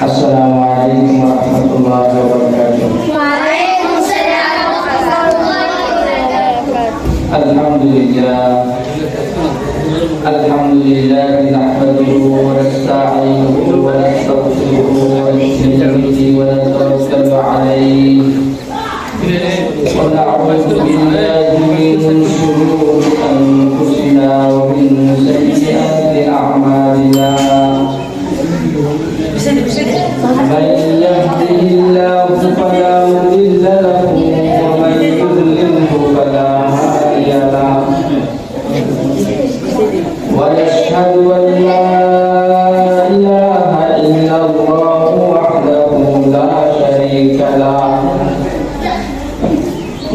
Assalamualaikum warahmatullahi wabarakatuh. Waalaikumsalam warahmatullahi wabarakatuh. Alhamdulillah nahmaduhu wa nasta'inuhu wa nastaghfiruhu wa nu'minu bihi wa natawakkalu 'alaihi wa na'udzu billahi min shururi anfusina wa min sayyiati a'malina. من يهده الله فلا مضل له ومن يضلله فلا هادي له ونشهد أن لا إله إلا الله وحده لا شريك له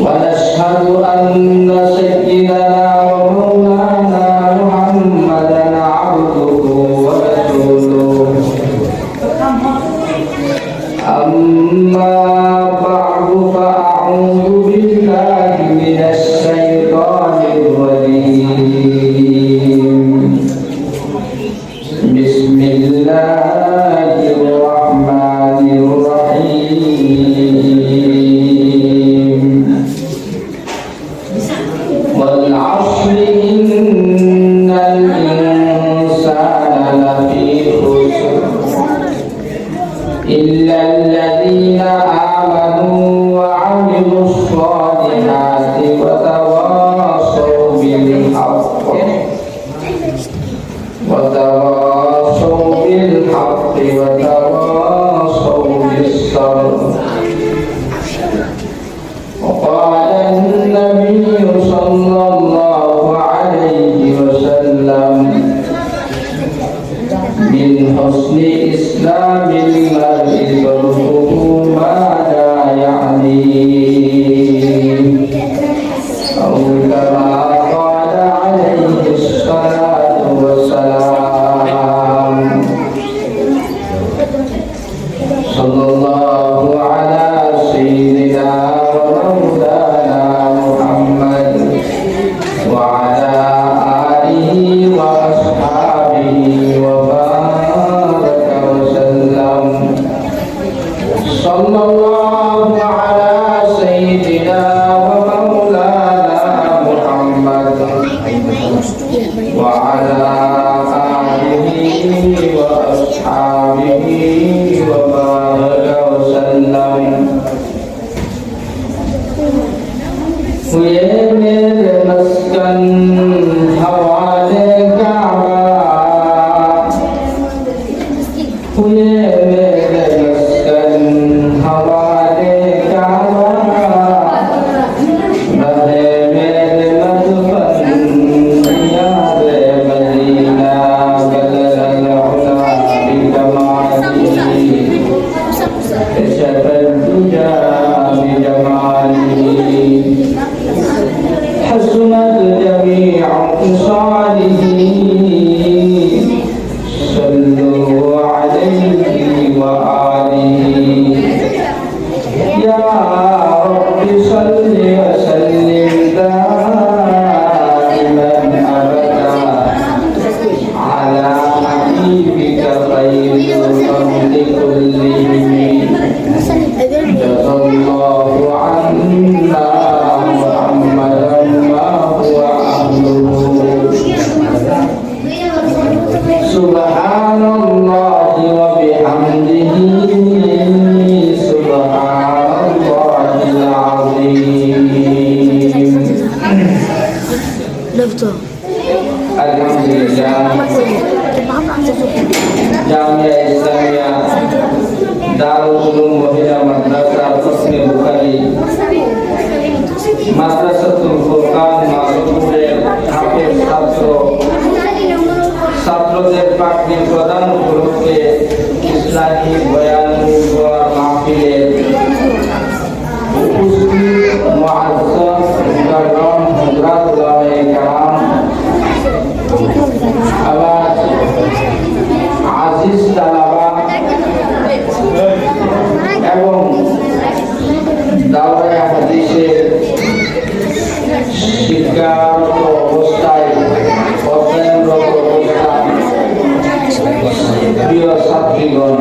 ونشهد أن سيدنا ومولانا محمدا عبده ورسوله. أما بعد فأعوذ بالله من الشيطان الرجيم. بسم الله الرحمن الرحيم. والعصر إن الإنسان لفي خسر إلا الذين آمنوا وعملوا الصالحات وتواصوا بالحق وتواصوا بالصبر. وقال النبي صلى الله عليه وسلم: من حسن إسلام المرء تركه ما لا يعنيه، أو كما قال عليه الصلاة والسلام. صلى الله على سيدنا ومولانا محمد وعلى آله وأصحابه وبارك وسلم. صلى الله على سيدنا ومولانا محمد وعلى آله وأصحابه وبارك وسلم. हुए मेरे मस्कन हवाले काबा, हुए मेरे मस्कन हवाले काबा, रहे मेरे मदफन याद Medina बदल उला बिकमाली shuffle दुजा बिजमाली حسنت جميع خصاله صلوا عليه وآله. يا رب صل وسلم دائما أبدا على حبيبك خير الخلق كلهم. جزا الله عنا سبحان الله وبحمده سبحان الله العظيم. Alhamdulillah, Jamiah Islamiyah Darul Ulum Wahida Madrasah Husnul Bukhari Madrasatul Furqan Masjidul Hafiz ছাত্রদের পাঠ্য প্রদান উপলক্ষে ইসলামী বয়ান ও মাহফিলের উপস্থিত মুআজ্জাজ মুকাররম হযরত উলামায়ে কেরাম, আবার আজিজ তালাবা এবং দাওরায়ে হাদিসের শিক্ষারত অবস্থায় অধ্যয়নরত অবস্থায় প্রিয় ছাত্রীগণ,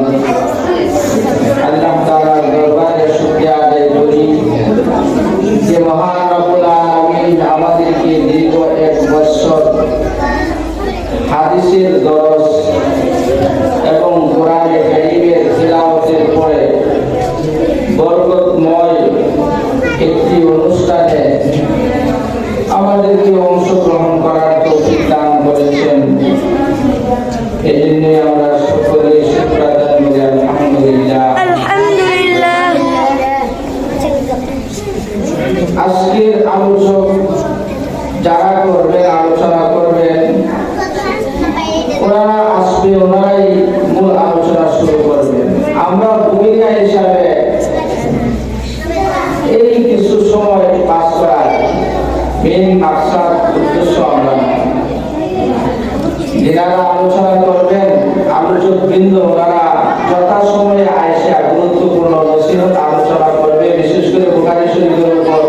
সময়ে আয়েশা গুরুত্বপূর্ণ নসিহত আলোচনা করবে, বিশেষ করে বুখারী শরীফের উপর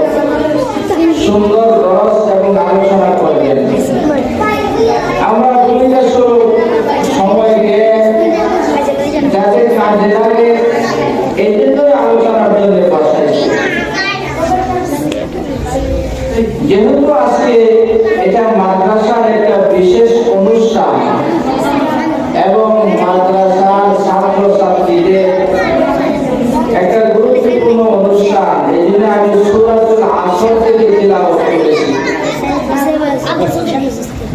সুন্দর দরস এবং আলোচনা করবেন। আমরা ভূমিকা স্বরূপ সময়কে যাতে কাজে লাগে এই জন্যই আলোচনার জন্য বসাইছি। যেহেতু আজকে এটা মাদ্রাসার একটা বিশেষ অনুষ্ঠান এবং মাদ্রাসার ছাত্রছাত্রীদের একটা গুরুত্বপূর্ণ অনুষ্ঠান, এই জন্য আমি সূরাতুল আসর থেকে তিলাওয়াত করেছি।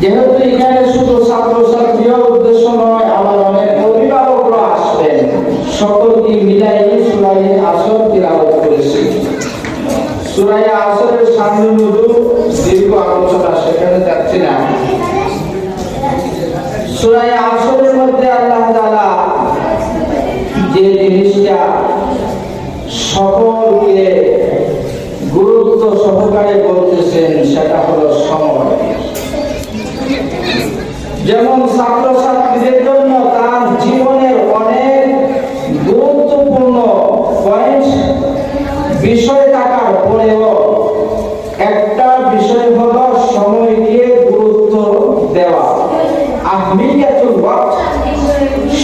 যেহেতু এখানে শুধু ছাত্রছাত্রীর উদ্দেশ্য নয়, আমার অনেক অভিভাবকরা আসবেন, সকলকে মিলাই সূরা আসর তিলাওয়াত করেছি। সূরা আসরের সামনে নজুল দীর্ঘ আলোচনা, সেখানে যাচ্ছি না। সূরা আসরের মধ্যে আল্লাহ তাআলা যে জিনিসটা সকলকে গুরুত্ব সহকারে বলতেছেন সেটা হলো সময়। যেমন ছাত্রছাত্রীদের জন্য তার জীবনের অনেক গুরুত্বপূর্ণ পয়েন্ট বিষয় থাকার পরেও একটা বিষয় হলো সময়কে গুরুত্ব দেওয়া, আহমিয়াতুল ওয়াক্ত,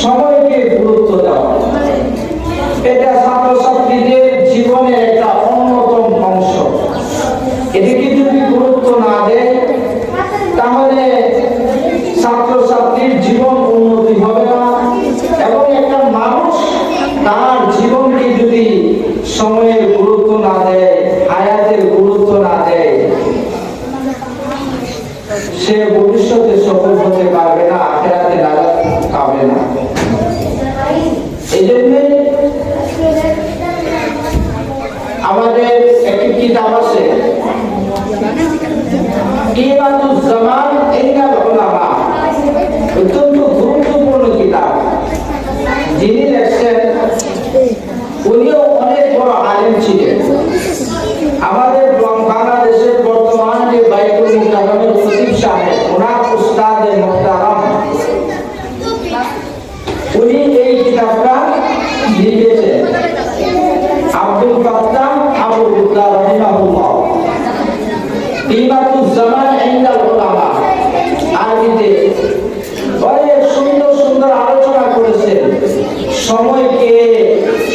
সময়কে গুরুত্ব দেওয়া। এটা ছাত্রছাত্রীদের জীবনের একটা অন্যতম অংশ। এদিকে যদি গুরুত্ব না দেয় তাহলে ছাত্রছাত্রীর জীবন উন্নতি হবে না, এবং একটা মানুষ তার জীবনকে যদি সময়ের গুরুত্ব না দেয়, হায়াতের গুরুত্ব না দেয়, সে ভবিষ্যতে সফল হতে পারবে না, আখিরাতে নাজাত পাবে না। এই জন্যই আমাদের একটি কিতাব আছে, কিমাতুজ জামান ইনদাল উলামা, অত্যন্ত গুরুত্বপূর্ণ কিতাব। যিনি লেখছেন উনিও অনেক বড় আলেম ছিলেন। আমাদের বাংলাদেশের বর্তমান যে বাইতুল মুকাররমের খতিব সাহেব, ওনার উস্তাদ মুহতারাম, উনি এই কিতাবটা লিখেছেন। আব্দুল ফাত্তাহ আবু বুকরা রাহিমাহুল্লাহ, কিমাতুজ জামান ইনদাল উলামা, আরবিতে অনেক সুন্দর সুন্দর আলোচনা করেছেন। সময়কে,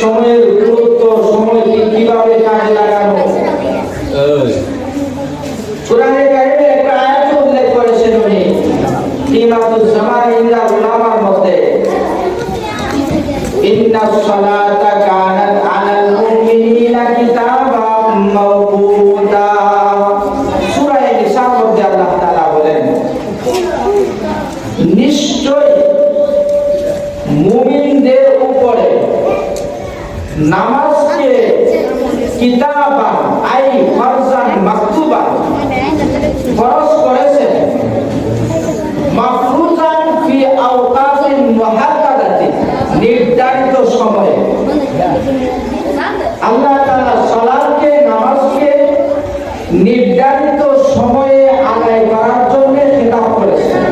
সময়ের গুরুত্ব, সময়কে কিভাবে কাজে লাগানো। কোরআনে কারিমে একটা আয়াত উল্লেখ করেছেন উনি, কিমাতুজ জামান ইনদাল উলামার মধ্যে, ইন্নাস সালাতা কানাত আলাল মুমিনিনা কিতাবাম মাওকুতা। সূরা নিসার মধ্যে আল্লাহ তাআলা বলেন, নিশ্চয় মুমিনদের উপরে নামাজকে কিতাবান আই ফরজান মাকতুবান ফরজ করেছেন, মাফরুজান ফি আওকাতিন মুহাদ্দাদাতিন, নির্ধারিত সময়ে। আল্লাহ তাআলা সালাতকে, নামাজকে নির্ধারিত সময়ে আদায় করার জন্য খেতাব করেছেন।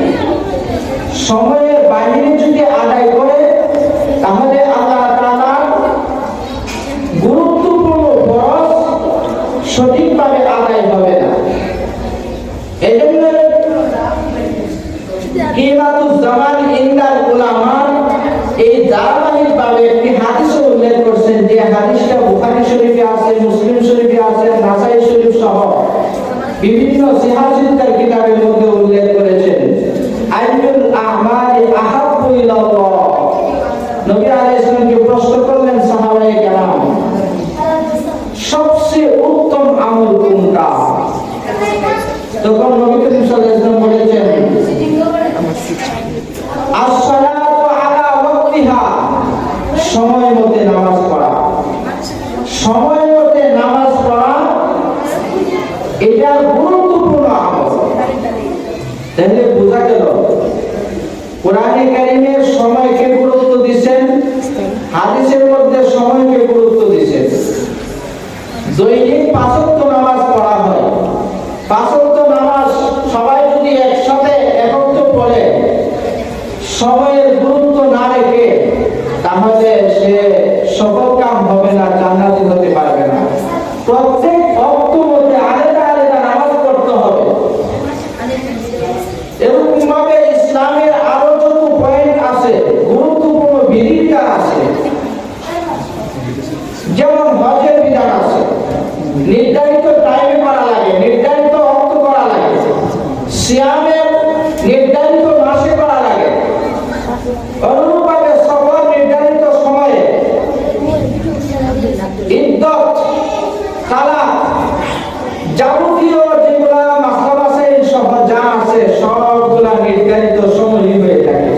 সময়ের বাইরে যদি আদায় করে তাহলে আল্লাহ তাআলা গুরুত্বপূর্ণ ফরজ সঠিকভাবে আদায় হবে না। এজন্য কিমাতুজ জামান ইনদাল উলামা এই ধারাবাহিকভাবে একটি হাদিস উল্লেখ করছেন, যে হাদিসটা বুখারী শরীফে আছে, মুসলিম শরীফে আছে, নাসাই শরীফ সহ বিভিন্ন সিহাহীদের কিতাবের মধ্যে উল্লেখ করেছেন। আইয়ুল আমালি আহাব্বু ইলাল্লাহ, নবী আলাইহিস সালামকে প্রশ্ন করলেন সাহাবায়ে কেরাম, সবচেয়ে উত্তম আমল কোনটা? তখন নবী করিম সাল্লাল্লাহু আলাইহি ওয়াসাল্লাম বলেছেন, as-salatu ala waqtiha, সময় মতে নামাজ পড়া। সময় মতে নামাজ পড়া এটা গুরুত্বপূর্ণ আমল। তাহলে বোঝা গেল কোরআনে কারিমে সময়কে গুরুত্ব দিয়েছেন, হাদিসের মধ্যে সময়কে গুরুত্ব দিয়েছেন। দৈনিক 5 ওয়াক্ত নামাজ পড়া হয়। 5 ওয়াক্ত নামাজ সবাই যদি একসাথে একত্র পড়ে, সময়ের গুরুত্ব না রেখে, তাহলে সে সে সফল কাম হবে না, জান্নাতি হতে পারবে না। প্রত্যেক ওয়াক্ত মধ্যে আলাদা আলাদা নামাজ পড়তে হবে। এরকম ভাবে ইসলামের আরো যত পয়েন্ট আছে, গুরুত্বপূর্ণ বিধিবিধান আছে, যেমন হজের বিধান আছে, নির্ধারিত টাইমে করা লাগে, নির্ধারিত ওয়াক্ত করা লাগে, সিয়ামের নির্ধারিত মাসে করা লাগে, অনুরূপভাবে সফর নির্ধারিত সময়ে, ইদ্দত, তালাক, যাবতীয় যেগুলা মাসলা মাসাইল সহ যা আছে সবগুলা নির্ধারিত সময় হয়ে থাকে।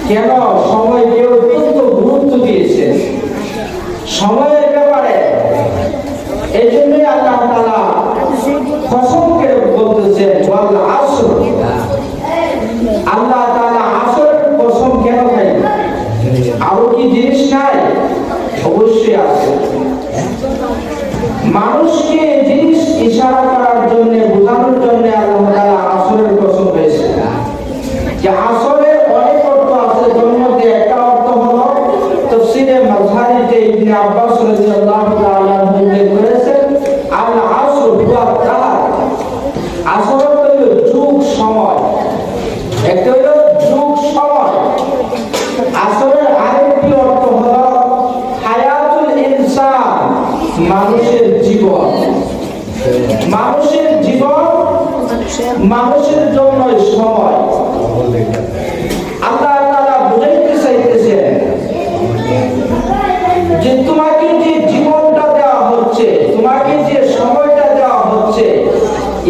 কেন? সময়কে অত্যন্ত গুরুত্ব দিয়েছে সময়ের ব্যাপারে। এই জন্যই আল্লাহ তাআলা কসম করে বলতেছেন ওয়াল আসর। আল্লাহ তাআলা আসরের কসম কেন খাই? আরো কি জিনিস নাই? অবশ্যই আছে। মানুষকে এই জিনিস ইশারা করার জন্য, বোঝানোর জন্য আল্লাহ তাআলা আসরের কসম হয়েছে। যে আসরের অনেক অর্থ আছে, যার মধ্যে একটা অর্থ হলো তাফসীরে মাযহারিতে ইবনে আব্বাস রাদিয়াল্লাহু তাআলা উল্লেখ করেছেন আল আসর হুয়া দাহর। আসর হলো যুগ, সময়। একটা হলো যুগ, সময়। আসরের আরেকটি অর্থ হলো হায়াতুল ইনসান, মানুষের জীবন। মানুষের জীবন, মানুষের জন্য সময়। আল্লাহ তাআলা বুঝাইতে চাইতেছেন যে তোমাকে যে জীবনটা দেওয়া হচ্ছে, তোমাকে যে সময়টা দেওয়া হচ্ছে,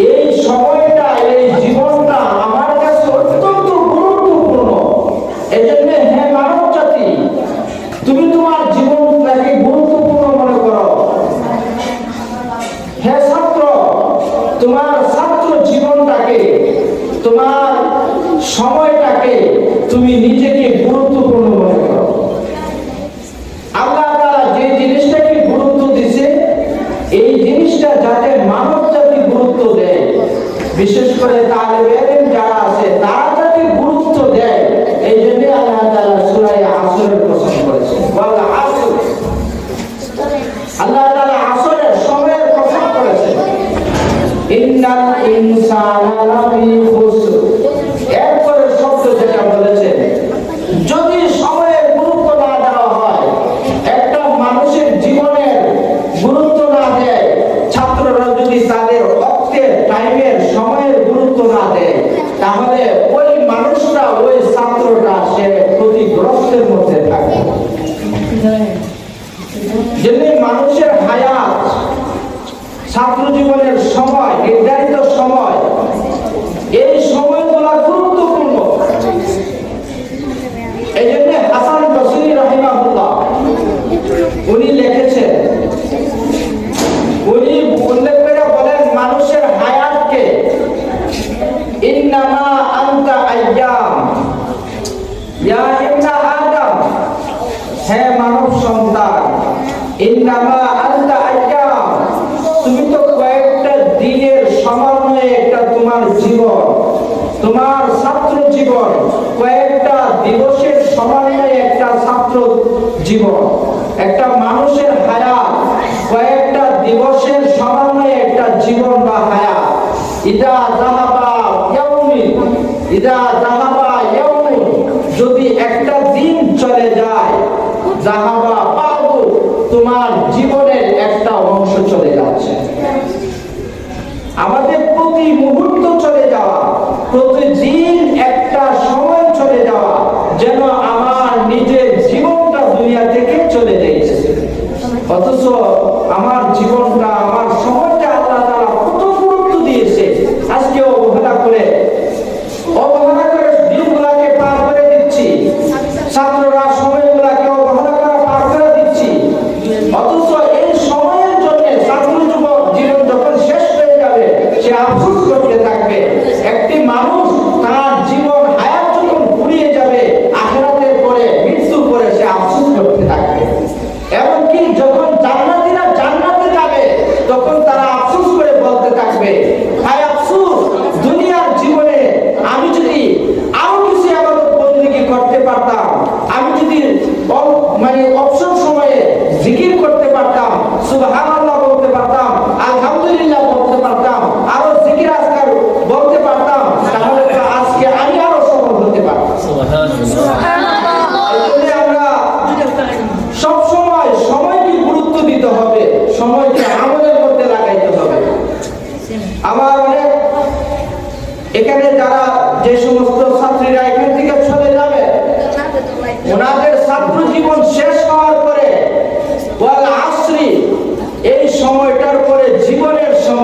এই সময়টা, এই জীবনটা আমার কাছে অত্যন্ত গুরুত্বপূর্ণ। এজন্য হে মানব জাতি, তুমি তোমার জীবনটাকে গুরুত্বপূর্ণ মনে করো। হে ছাত্র, তোমার ছাত্র জীবনটাকে, তোমার সময়টাকে তুমি নিজেকে গুরুত্বপূর্ণ মনে করো। আল্লাহ তাআলা যে জিনিসটাকে গুরুত্ব দিয়েছে, এই জিনিসটা যাতে মানব জাতি গুরুত্ব দেয়, বিশেষ করে তালেবে ইলম যারা আছে তারা যাতে গুরুত্ব দেয়, এই জন্য আল্লাহ তাআলা সূরা আসরের কসম করেছেন ওয়াল আসর। আল্লাহ তাআলা আসরের সময়ের কসম করেছেন ইন্নাল ইনসানা লাফি খুসর। এরপরে শব্দ যেটা বলেছেন, যদি সময়ের গুরুত্ব না দেওয়া হয়, একটা মানুষের জীবনের গুরুত্ব না দেয়, ছাত্ররা যদি তাদের অক্তের, টাইমের, সময়ের গুরুত্ব না দেয়, তাহলে ওই মানুষটা, ওই ছাত্রটা সে ক্ষতিগ্রস্তের মধ্যে থাকে। যদি মানুষের হায়াত, ছাত্র জীবনের সময়, নির্ধারিত সময়, এই সময়গুলা গুরুত্বপূর্ণ। এই জন্য হাসান বসরি রাহিমাহুল্লাহ উনি লিখেছেন, উনি উল্লেখ করে বলেন মানুষের হায়াতকে ইন্নামা আনতা আইয়াম ইয়া ইবনা আদম, হে মানব সন্তান, ইন্নামা আনতা আইয়াম, তুমি তো কয়েকটা দিনের সমন্বয়ে একটা তোমার জীবন, তোমার ছাত্র জীবন, কয়েকটা দিবসের সমন্বয়ে একটা ছাত্র জীবন। একটা মানুষের হায়াত কয়েকটা দিবসের সমন্বয়ে একটা জীবন বা হায়াত। ইদা যাহাবা ইয়াউমিন, ইদা যাহাবা ইয়াউমিন, যদি একটা দিন চলে যায়, যাহাবা বাদু, তোমার জীবনের একটা অংশ চলে যাচ্ছে। আমাদের প্রতি মুহূর্ত চলে যাওয়া, প্রতিদিন একটা সময় চলে যাওয়া, যেন আমার নিজের জীবনটা দুনিয়া থেকে চলে যাচ্ছে। অথচ আমার জীবনটা, আমার সময়টা আল্লাহ তাআলা কত গুরুত্ব দিয়েছে, আজকে অবহেলা করে দিনগুলাকে পার করে দিচ্ছি, ছাত্ররা সময়গুলাকে অবহেলা করে পার করে দিচ্ছি। অথচ এই সময়ের জন্য ছাত্র যুবক জীবন যখন শেষ হয়ে যাবে, সে আফসোস করতে থাকবে। একটি মানুষ তার জীবন হায়াত যখন ফুরিয়ে যাবে, আখিরাতের পরে, মৃত্যুর পরে সে আফসোস করতে থাকবে। এমনকি যখন জান্নাতীরা জান্নাতে যাবে,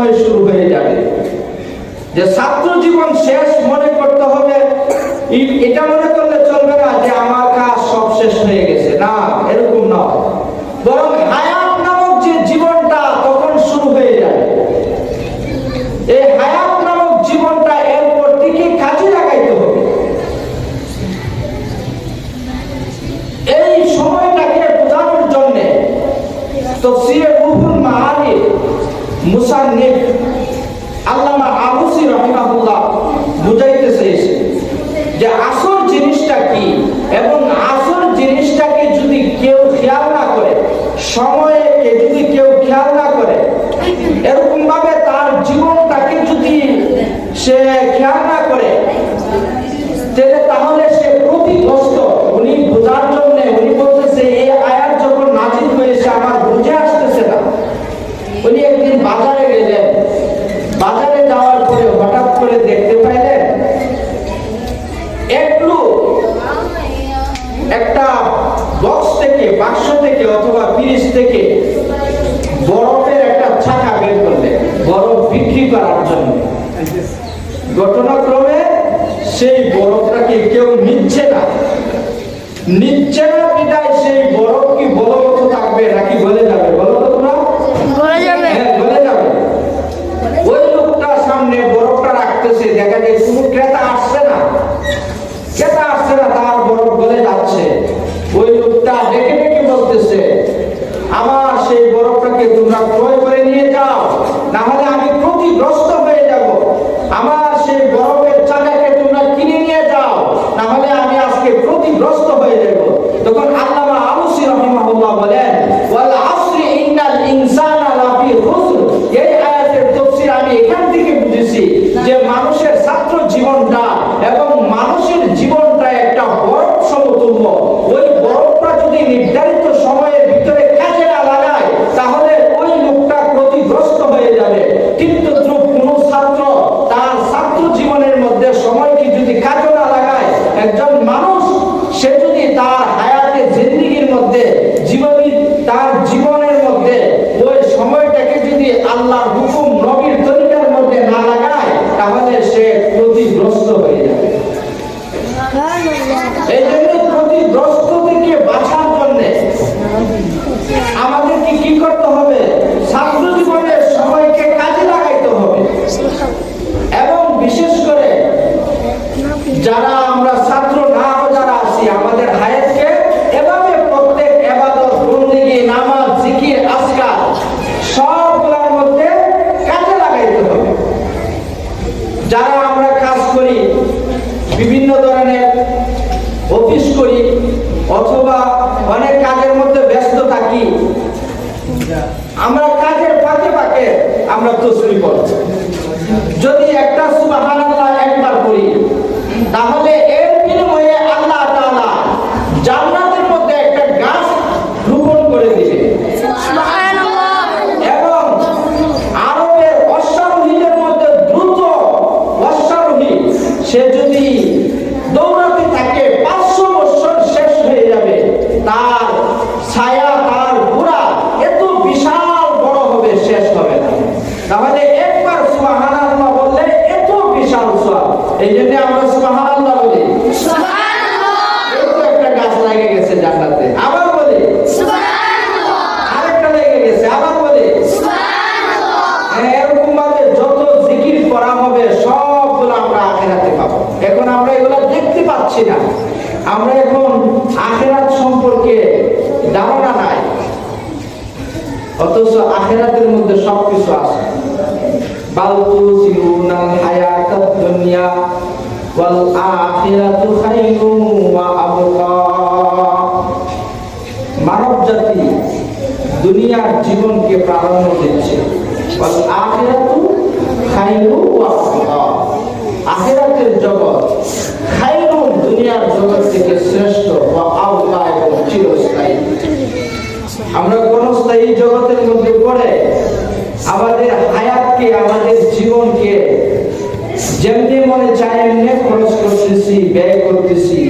সময় শুরু হয়ে যাবে। যে ছাত্র জীবন শেষ মনে করতে হবে, এটা মনে করলে চলবে না যে আমার কাজ সব শেষ হয়ে গেছে, না, এরকম নয়। বরং হায়াত নামক যে জীবনটা তখন শুরু হয়ে যাবে। এই হায়াত নামক জীবনটা এরপর থেকে কাজে লাগাইতে হবে। এই সময়টাকে বোঝানোর জন্য তাফসীরে রুহুল মাআনির মুসান্নিফ আল্লামা আবুসী রাহিমাহুল্লাহ বুঝাইতে চেয়েছে যে আসর জিনিসটা কি, এবং আসর জিনিসটাকে যদি কেউ খেয়াল না করে, সময়কে যদি কেউ খেয়াল না করে, এরকম ভাবে তার জীবনটাকে যদি সে খেয়াল না করে, তাহলে সে ক্ষতিগ্রস্ত। উনি বোঝার জন্য উনি বলতেছে এই আয়াত যখন নাযিল হয়েছে আমার বুঝে আসতেছে না। উনি একদিন বাজারে গেলেন, বাজারে যাওয়ার পরে হঠাৎ করে দেখতে পাইলেন এক লোক একটা বক্স থেকে, বাক্স থেকে অথবা ফ্রিজ থেকে বরফের একটা ছাতা বের করলেন বরফ বিক্রি করার জন্য। ঘটনাক্রমে সেই বরফটাকে কেউ নিচ্ছে না বিদায় সেই বরফ কি বলবৎ থাকবে নাকি গলে যাবে? বলো তো তোমরা, গলে যাবে। হ্যাঁ, গলে যাবে। ওই লোকটার সামনে বরফটা রাখতেছে, দেখা যায় কোনো ক্রেতা আসছে না, তার বরফ গলে যাচ্ছে। ওই লোকটা ডেকে ডেকে বলতেছে, আমার সেই বরফটাকে তোমরা ক্রয় করে নিয়ে যাও, না হলে আমি ক্ষতিগ্রস্ত হয়ে যাব। আমার সেই বরফের চাকাকে তোমরা কিনে নিয়ে যাও, না হলে আমি আজকে ক্ষতিগ্রস্ত হয়ে যাব। তখন আল্লামা আবুসী রাহিমাহুল্লাহ বলেন, ওয়াল আসরি ইন্নাল ইনসানা লাফি খুসর। এই আয়াতের তাফসীর আমি এখান থেকে বুঝেছি যে মানুষের ছাত্র জীবনটা এবং মানুষের জীবনটা একটা বরফ সমতুল্য। ওই বরফটা যদি নির্ধারিত সময়ের ভিতরে কাজে না লাগায়, তাহলে ওই লোকটা ক্ষতিগ্রস্ত হয়ে যাবে। কিন্তু কোন ছাত্র তার ছাত্র জীবনের মধ্যে সময়কে যদি কাজে না লাগায়, একজন মানুষ সে যদি তার হায়াতে জিন্দেগির মধ্যে তার জীবনের মধ্যে ওই সময়টাকে যদি আল্লাহর হুকুম নবীর তরিকার মধ্যে না লাগায়, তাহলে সে ক্ষতিগ্রস্ত হয়ে যাবে। এই জন্য ক্ষতিগ্রস্ত থেকে বাঁচার জন্য আমাদেরকে কি করতে হবে? ছাত্র জীবনের সময়কে কাজে লাগাইতে হবে। এবং বিশেষ করে যারা আমরা ছাত্র নাও যারা আছি, আমাদের হায়াতকে এভাবে প্রত্যেক ইবাদত, বন্দেগী, নামাজ, জিকির, আজকার সবগুলোর মধ্যে কাজে লাগাইতে হবে। যারা আমরা কাজ করি, বিভিন্ন ধরনের অফিস করি অথবা অনেক কাজের মধ্যে ব্যস্ত থাকি, আমরা কাজের ফাঁকে ফাঁকে আমরা তাসবিহ পড়ি। যদি একটা সুবহানাল্লাহ একবার করি, তাহলে এর বিনিময়ে আল্লাহ তাআলা জান্নাতের মধ্যে একটা গাছ রোপণ করে দিবেন। সুবহানাল্লাহ। এবং আরবের অশ্বারোহীদের মধ্যে দ্রুত অশ্বারোহী সে যদি দৌড়াতে থাকে 500 বছর শেষ হয়ে যাবে। তার ছায়া, তার ঘোড়া এত বিশাল বড় হবে, শেষ হবে না। তাহলে একবার সুবহানাল্লাহ বললে এত বিশাল সওয়াব। এই জন্য আমরা সুবহানাল্লাহ বলি, সুবহানাল্লাহ। এই তো একটা গাছ লেগে গেছে জান্নাতে, আবার বলি সুবহানাল্লাহ। আরেকটা লেগে গেছে, আবার বলি সুবহানাল্লাহ। এরকম ভাবে যত জিকির করা হবে সবগুলো আমরা আখিরাতে পাবো। এখন আমরা এগুলো দেখতে পাচ্ছি না, আমরা এখন আখিরাত সম্পর্কে ধারণা নাই, অথচ আখিরাতের মধ্যে সবকিছু আছে। বাল তুসিরুনাল হায়াতাদ দুনিয়া ওয়াল আখিরাতু খায়রুন ওয়া আবকা। মানব জাতি দুনিয়ার জীবনকে প্রাধান্য দিচ্ছে, ওয়াল আখিরাতু খায়রুন ওয়া আবকা। আখিরাতের জগৎ খায়রুন, দুনিয়ার জগৎ থেকে শ্রেষ্ঠ, ওয়া আবকা, এবং চিরস্থায়ী। আমরা ক্ষণস্থায়ী জগতের মধ্যে পড়ে আমাদের হায়াতকে, আমাদের জীবনকে যেমনি মনে চায় এমনি খরচ করতেছি, ব্যয় করতেছি,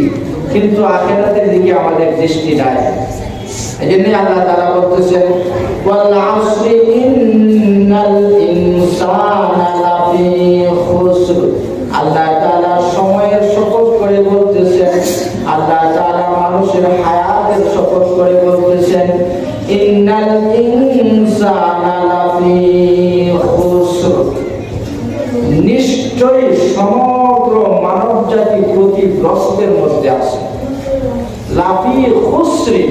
কিন্তু আখিরাতের দিকে আমাদের দৃষ্টি নাই। এজন্য আল্লাহ তাআলা বলতেছেন, ওয়াল আসরি ইন্নাল ইনসানা ইনসানা লাফি খুসর। আল্লাহ তাআলা সময়ের শপথ করে বলতেছেন, আল্লাহ তাআলা মানুষের হায়াতের শপথ করে বলতেছেন, ইন্নাল ইনসানা লাফি খুসর। নিশ্চয়ই সমগ্র মানব জাতি ক্ষতিগ্রস্তের মধ্যে আছে। লাফি খুসরি,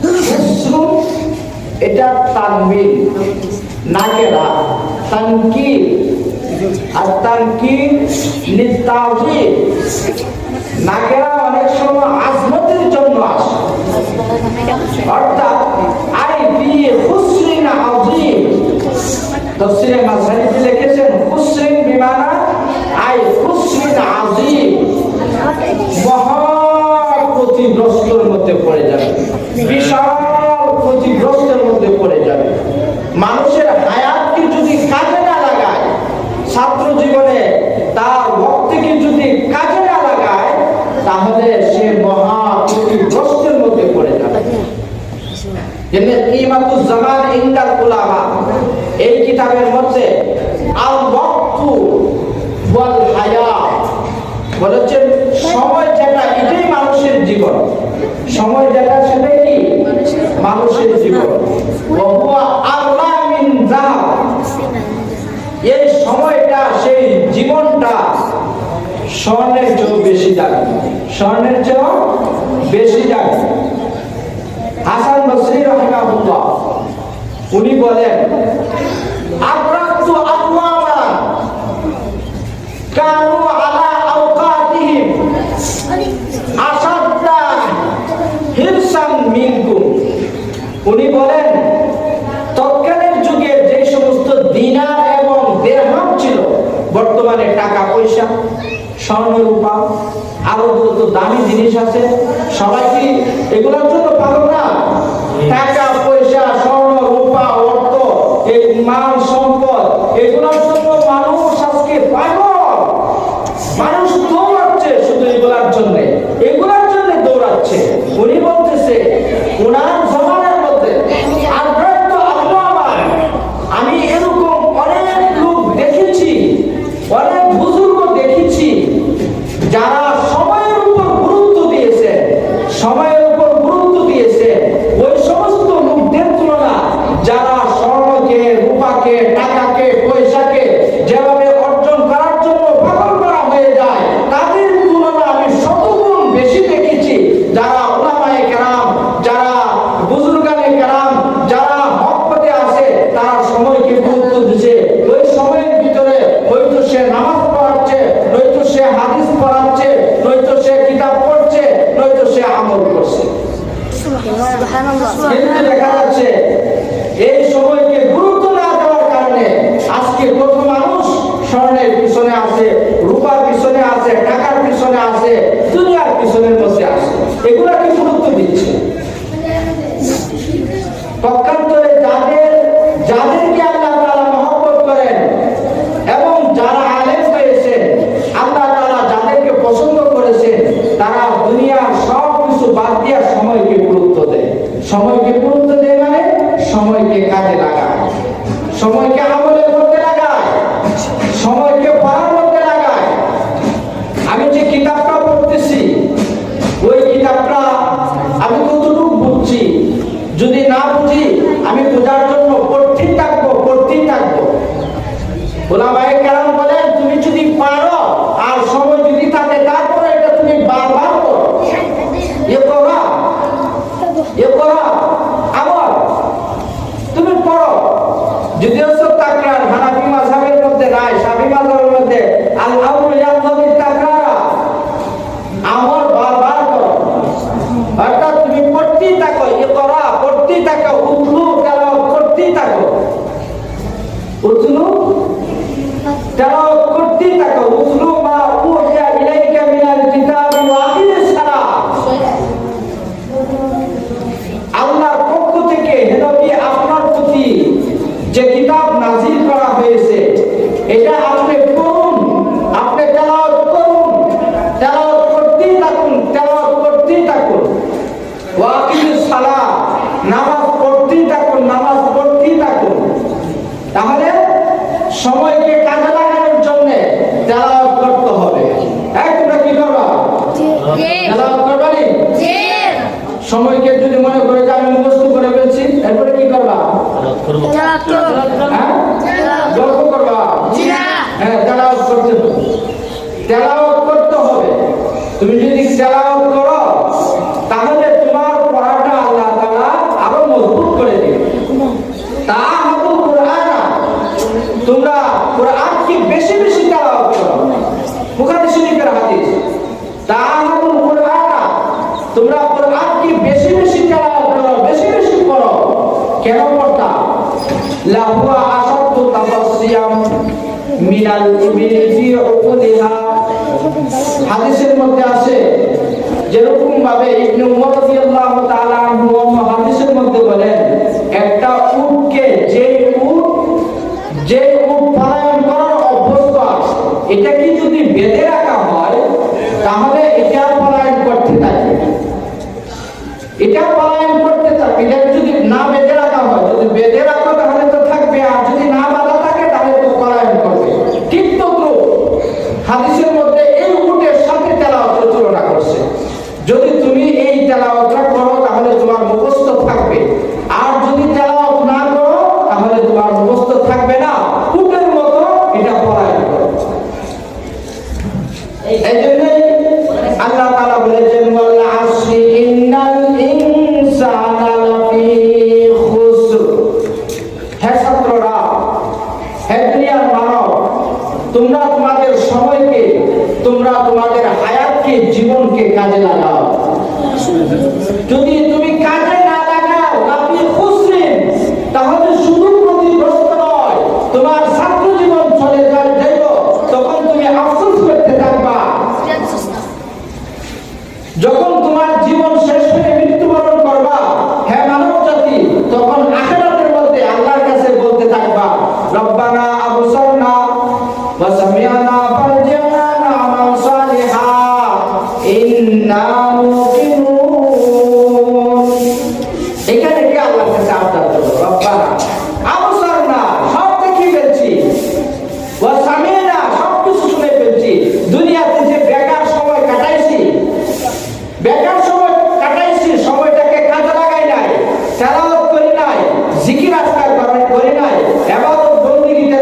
খুসরু এটা তানবিন, নাকেরা, তানকির, আর তানকির লিতাযীব। নাকেরা অনেক সময় আজমতের জন্য আসে, অর্থাৎ আই ফি খুসরিন আযীম। তাফসীরে মাযহাবী লিখেছেন খুসরিন বিমানা আই খুসরিন আযীম, মহা ক্ষতিগ্রস্তের মধ্যে পড়ে যাবে, বিশাল ক্ষতিগ্রস্তের মধ্যে পড়ে যাবে। মানুষের হায়াতকে যদি কাজে না লাগায়, ছাত্র জীবনে তার ভক্তিকে যদি কাজে না লাগায়, তাহলে সে মহা ক্ষতিগ্রস্তের মধ্যে পড়ে যাবে। যেমন কিমাতুজ জামান ইনদাল উলামা, এই কিতাবের মধ্যে আল ওয়াক্তু ওয়াল হায়াত বলেছেন, সময় যেটা এটাই মানুষের জীবন। সময় যেটা সেটাই কি মানুষের জীবন। ওয়া হুয়া আরলা মিন যাহাব, এই সময়টা, সেই জীবনটা স্বর্ণের চেয়েও বেশি দামি, স্বর্ণের চেয়েও বেশি দামি। হাসান বসরি রাহিমাহুল্লাহ উনি বলেন, আবরাতু আকওয়ামা কানু আলা আওকাতিহিম আসাদ্দা হিরসান মিনকুম। উনি বলেন, তৎকালীন যুগে যে সমস্ত দিনার এবং দিরহাম ছিল, বর্তমানে টাকা পয়সা, স্বর্ণ রূপা, আরো যত দামি জিনিস আছে, সবাই কি এগুলোর জন্য পাগল না? টাকা পয়সা, স্বর্ণ রূপা, অর্থ, এই মাল সম্পদ, এগুলোর জন্য মানুষ আজকে পাগল। মানুষ দৌড়াচ্ছে শুধু এগুলার জন্য, এগুলার জন্য দৌড়াচ্ছে। উনি বলতেছে ওনার জমানার মধ্যে আমি এরকম অনেক লোক দেখেছি, অনেক বুজুর্গ দেখেছি, যারা সময়ের উপর গুরুত্ব দিয়েছে, সময়ের উপর গুরুত্ব দিয়েছে। ওই সমস্ত লোকদের তুলনা যারা স্বর্ণকে, রূপাকে, টাকাকে, পয়সাকে যেভাবে অর্জন করার জন্য পাগল করা হয়ে যায়, তাদের তুলনা আমি শতগুণ বেশি দেখেছি যারা উলামায়ে কেরাম, যারা বুজুর্গানে কেরাম, যারা হক পথে আছে, তারা সময়কে গুরুত্ব দিচ্ছে। ওই সময়ের ভিতরে হয়তো সে নামাজ পড়াচ্ছে, নয়তো সে হাদিস পড়াচ্ছে, নয়তো সে কিতাব পড়ছে, নয়তো সে আমল করছে। কিন্তু দেখা যাচ্ছে এই সময়কে গুরুত্ব না দেওয়ার কারণে আজকে কত মানুষ স্বর্ণের পিছনে আছে, রূপার পিছনে আছে, টাকার পিছনে আছে, দুনিয়ার পিছনের মধ্যে আছে, এগুলাকে গুরুত্ব দিচ্ছে। পক্ষান্তরে যাদেরকে আল্লাহ তাআলা মহব্বত করেন এবং যারা আলেম হয়েছে, আল্লাহ তাআলা যাদেরকে পছন্দ করেছেন, তারা দুনিয়ার সব কিছু বাদ দিয়ে সময়কে গুরুত্ব দেয়। সময়কে গুরুত্ব দেয় মানে সময়কে কাজে লাগায়, সময়কে আমলের মধ্যে লাগায়, সময়কে পড়ার মধ্যে লাগায়। আমি যে কিতাবটা পড়তেছি, ওই কিতাবটা আমি কতটুকু বুঝছি, যদি না বুঝি আমি বোঝার জন্য পড়তেই থাকবো। উলামায়ে কেরাম বলেন, তুমি যদি পারো আর সময় যদি থাকে, তারপরে এটা তুমি বারবার পড়ো। এ করা আমল তুমি পড়ো। যদিও তাকরার হানাফি মাযহাবের মধ্যে নাই, শাফি মাযহাবের মধ্যে আল আমরু ইয়াকতাদি তাকরারা, আমল বারবার করো। অর্থাৎ তুমি পড়তেই থাকো, ইকরা পড়তেই থাকো, উতলু তেলাওয়াত করতেই থাকো, উতলু তেলাওয়াত করতেই থাকো। উতলু মা উহিয়া ইলাইকা মিনাল কিতাবি ওয়া আকিমিস সালাহ। আল্লাহর পক্ষ থেকে হে নবী আপনার প্রতি যে কিতাব নাযিল করা হ্যাঁ? গল্প করবা? হ্যাঁ, তেলাওয়াত করতে হবে। তেলাওয়াত করতে হবে। তুমি যদি তেলাওয়াত করো তাহলে তোমার পড়াটা আল্লাহ তাআলা আরো মজবুত করে দিবে। তাহাতুল কুরআন, তোমরা কুরআনকে বেশি বেশি তেলাওয়াত করো। বুখারী শরীফের হাদিস, তাহাতুল কুরআন, তোমরা কুরআনকে বেশি বেশি তেলাওয়াত করো, বেশি বেশি পড়ো। কেন পড়তা? লাহুয়া আসাদু তাফাসসিয়াম মিনাল ইবিলি ফি উকুলিহা। হাদিসের মধ্যে আছে যেরকম ভাবে ইবনে উমর রাদিয়াল্লাহু তাআলা আনহু হাদিসের মধ্যে বলেন, একটা উটকে যে উট পালন করার অভ্যস্ত আছে, এটাকে যদি বেঁধে রাখা হয় তাহলে এটা পালন করতে থাকে, এটা পালন করতে থাকে। এটা যদি না বেঁধে রাখা হয়, যদি বেঁধে রাখো তাহলে তো থাকবে, আর যদি না বাঁধা থাকে তাহলে তো পালন করবে। ঠিক তো হাদিসের মধ্যে এই উটের সাথে তেলাওয়াতের তুলনা করছে। যদি তুমি এই তেলাওয়াতটা করো তাহলে তোমার মুখস্থ থাকবে, আর যদি তেলাওয়াত না করো তাহলে তোমার মুখস্থ থাকবে না। উটের মতো এটা পড়ায় করো। এইজন্যই আল্লাহ তাআলা বলেছেন, ওয়াল আসরি ইন্নাল ইনসানা লাফি খুসর। হে ছাত্ররা, হে দুনিয়ার মানব, তোমরা তোমাদের সময়কে, তোমরা তোমাদের হায়াতকে, জীবনকে কাজে লাগাও। যদি তুমি কাজে না লাগাও লাফি খুসরিন, তাহলে শুধু ক্ষতিগ্রস্ত নয়, তোমার ছাত্র জীবন চলে যাবে, তখন তুমি আফসোস করতে থাকবা। যখন তোমার জীবন শেষ হয়ে মৃত্যুবরণ করবা, হে মানব জাতি, তখন আখিরাতের মধ্যে আল্লাহর কাছে বলতে থাকবা, রব্বানা আবসারনা ওয়া সামি'না ফারজি'না না'মাল সালিহা ইন্না মুকিনুন। এখানে কি আল্লাহর কাছে আবদার করো, রব্বানা আবসারনা, সব দেখে ফেলছি, ওয়া সামি'না, সব কিছু শুনে ফেলছি। দুনিয়াতে যে বেকার সময় কাটাইছি, বেকার সময় কাটাইছি, সময়টাকে কাজে লাগাই নাই, তেলাওয়াত করি নাই, জিকির আজকার করি নাই, ইবাদত বন্দেগীতে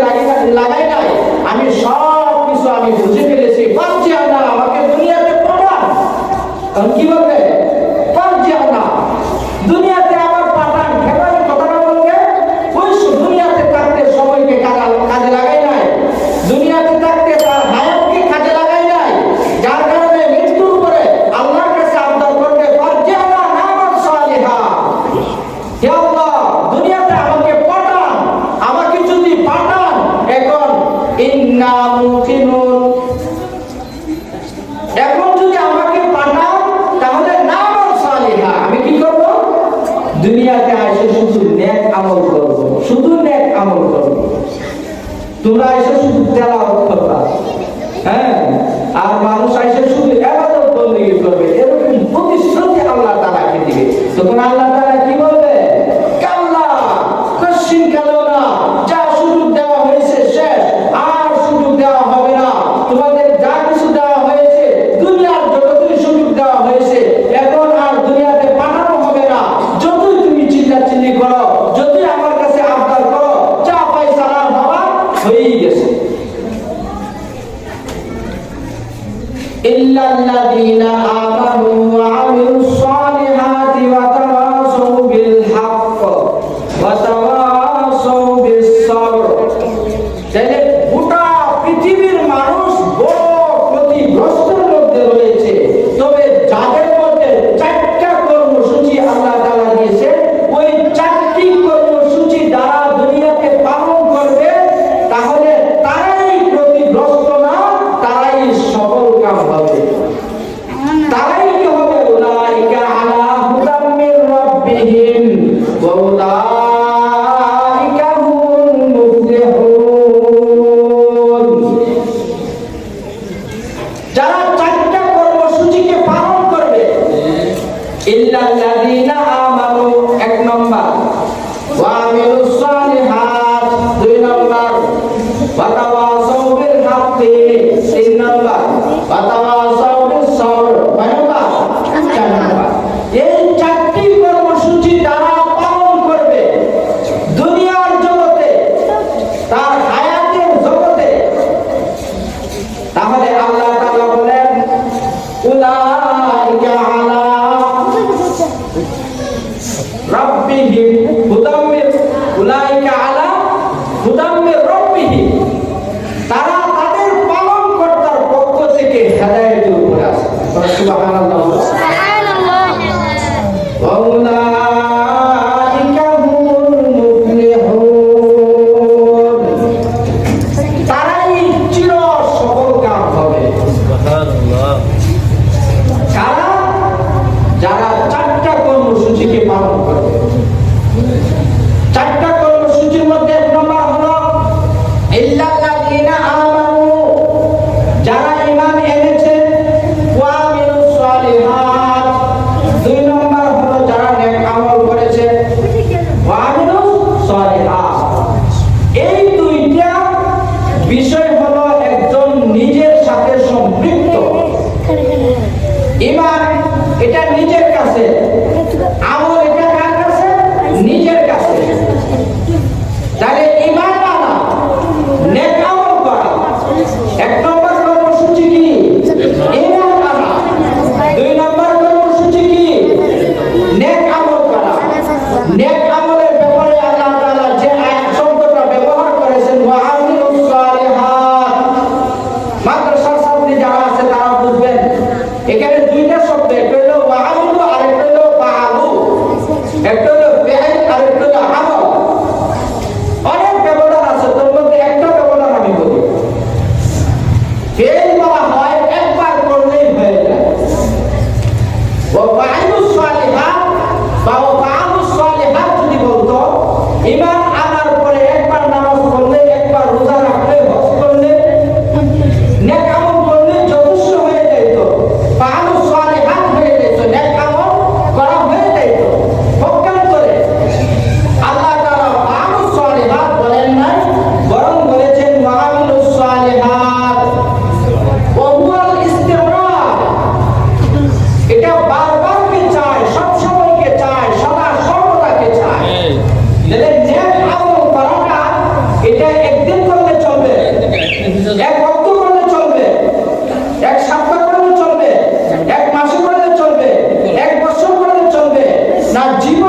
লাগাই নাই, আমি সব কিছু আমি বুঝে ফেলেছি। ফারজি'না, আমাকে দুনিয়াতে পাঠান। তখন কি বলবে? ফারজি'না, দুনিয়াতে আবার পাঠান। কেন এই কথাটা বলবে? ওই দুনিয়াতে থাকতে সময়কে কাজে লাগাই নাই, দুনিয়াতে থাকতে তার হায়াতকে কাজে লাগাই নাই, যার কারণে মৃত্যুর পরে আল্লাহর কাছে আবদার করবে, ফারজি'না না'মাল সালিহা। হে আল্লাহ, দুনিয়াতে আমাকে পাঠান, আমাকে যদি পাঠান, এখন ইন্না মুকিনুন, এখন যদি আমাকে পাঠান তাহলে না'মাল সালিহা, আমি কি করব? দুনিয়াতে এসে শুধু নেক আমল করব, শুধু নেক আমল করব। তোমরা এসে শুধু তেলাওয়াত করবা, হ্যাঁ, আর মানুষ এসে শুধু ইবাদত বন্দেগী করবে, এরকম প্রতিশ্রুতি আল্লাহ তাআলাকে দিবে। তখন আল্লাহ তাআলা কি বলবে? কাল্লা, কশিন কালো না, যা সুযোগ দেওয়া হয়েছে শেষ, আর সুযোগ দেওয়া হবে না। তোমাদের যা কিছু দেওয়া হয়েছে, দুনিয়ার যতটুকু সুযোগ দেওয়া হয়েছে, এখন আর দুনিয়াতে পাঠানো হবে না। যতই তুমি চিল্লাচিল্লি করো, যতই আমার কাছে আবদার করো, যা ফয়সালা হওয়া হয়েই গেছে। ইল্লাল্লাযীনা আমানু ওয়া আমিলুস সালিহাতি ওয়া তাওয়াসাউ বিল হক ওয়া তাওয়াসাউ বিস sabr। তাহলে গোটা পৃথিবীর মানুষ বড় ক্ষতিগ্রস্তের মধ্যে রয়েছে, তবে যাদের মধ্যে চারটা কর্মসূচি আল্লাহ তাআলা দিয়েছে, ওই চারটি কর্মসূচি দ্বারা দুনিয়াতে পালন করবে, তাহলে তারাই ক্ষতিগ্রস্ত না, তারাই সফল কাম হবে। তারাই কি হবে? উলাইকা আলা হুদাম মির রাব্বিহিম ওয়া উলাইকা হুমুল মুফলিহুন। যারা চারটা কর্মসূচিকে পালন করবে, ইল্লাল্লাযীনা আমানু, এক নম্বর, ওয়া আমিলুস সালিহাত, দুই নম্বর, ওয়া তাওয়াসাউ বিল হাক্কি, তিন নম্বর, ওয়া তাওয়াসাউ বিস sabr, কয় নম্বর? চার নম্বর। এই চারটি কর্মসূচি যারা পালন করবে, রাব্বিহিম হুদাম মির উলাইকা আলা হুদাম মির রাব্বিহিম, তারা তাদের পালনকর্তার পক্ষ থেকে হেদায়েতের উপরে আছে। সুবহানাল্লাহ। ওয়া উলাইকা হুমুল মুফলিহুন, তারাই চির সফলকাম হবে। কারা? যারা চারটা কর্মসূচিকে পালন করবে। চারটা কর্মসূচির মধ্যে এক নম্বর হলো ইল্লাল্লাযীনা আমানু, যারা ঈমান এনেছে, ওয়া আমিলুস সালিহাত, দুই নম্বর হলো যারা নেক আমল করেছে, ওয়া আমিলুস সালিহাত। এই দুইটা বিষয় হলো একজন নিজের সাথে সম্পৃক্ত। ঈমান এটা নিজের কাছে, আমল এটা কার কাছে? নিজের কাছে। তাহলে ঈমান আনা, নেক আমল করা, এক নম্বর কর্মসূচি কি? ঈমান আনা। দুই নম্বর কর্মসূচি কি? নেক আমল করা। নেক আমলের ব্যাপারে আল্লাহ তাআলা যে আয়াত শব্দটা ব্যবহার করেছেন, ওয়া আমিলুস সালিহাত, মাদ্রাসার ছাত্রী যারা আছে তারা বুঝবেন এখানে দুইটা শব্দ, একটা হলো ওয়া আমিলু আর একটা হলো ফাআলু। একটা হলো ফি'ল আর একটা হলো আমল। অনেক ব্যবধান আছে, তার মধ্যে একটা ব্যবধান আমি বলি। ফি'ল বলা হয় একবার করলেই হয়ে যায়, ওয়া ফাআলুস সালিহাত বা ওয়া ফাআলুস সালিহাত যদি বলতো ঈমান আনার পরে একবার নামাজ পড়লে, একবার রোজা রাখলে, হজ করলে, নেক আমল করলে যথেষ্ট হয়ে যেত। ফাআলুস সালিহাত হয়ে যেত, নেক আমল করা হয়ে যেত। পক্ষান্তরে আল্লাহ তাআলা ফাআলুস সালিহাত বলেন নাই, বরং বলেছেন ওয়া আমিলুস সালিহাত। ওয়া হুয়াল ইস্তিমরার, এটা বারবারকে চায়, সবসময়কে চায়, সদা সর্বদাকে চায়। তাহলে নেক আমল করাটা এটা একদিন করলে চলবে, এক ওয়াক্ত করলে চলবে, এক সপ্তাহ করলে চলবে, এক মাসে করলে চলবে, এক বছর করলে চলবে না, জীবন